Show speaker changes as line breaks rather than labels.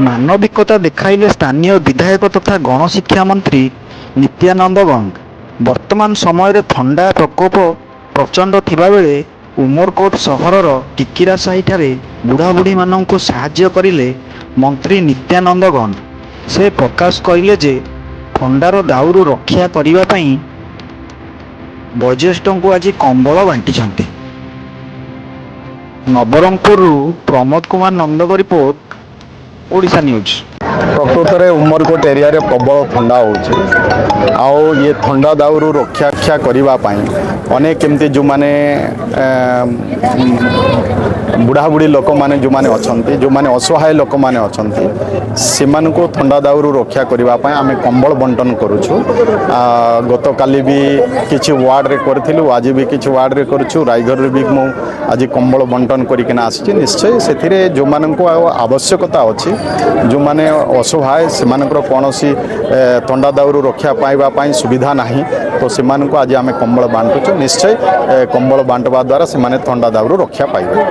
ମାନବିକता देखाइले स्थानीय विधायक तथा गणशिक्षा मंत्री नित्यानंद गंग। वर्तमान समय थंडा प्रकोप प्रचंड थिबा बेले उमरकोट सहरर टिकिरा साहिठारे बुढ़ाबुढ़ी माननकु साहाय्य करिले मंत्री नित्यानंद गंग। से प्रकाश करिले जे थंडार दाउरू रक्षा करिबा पई वयोज्येष्ठଙ୍କୁ आज कंबल बांटी। Nabarangpur Pramod Kumar Nandak report, Odisha news.
प्रकृत में उमरकोट एरिया रे प्रबल थंडा हो ये थंडा दाउरू रक्षा करने अनेक केमती जो माने बुढ़ा बुढ़ी लोक मैंने जो माने अच्छी जो माने असहाय लोक मैंने अच्छी से थंडा दाउरू रक्षा करने आम कंबल बंटन करुचु। गत काली भी किसी वार्ड रे करूँ, आज भी किसी वार्ड रे करुचु। रायगढ़ भी मु आज कंबल बंटन करके आसी। निश्चय से जो मान को आवश्यकता अच्छी जो माने असहाय से कौन थंडा दाउरू रक्षा पाइबा सुविधा नहीं तो से आज आम कंबल बांटुचु। निश्चय कंबल बांटवा द्वारा से थंडा दाउरू रक्षा पाइबे।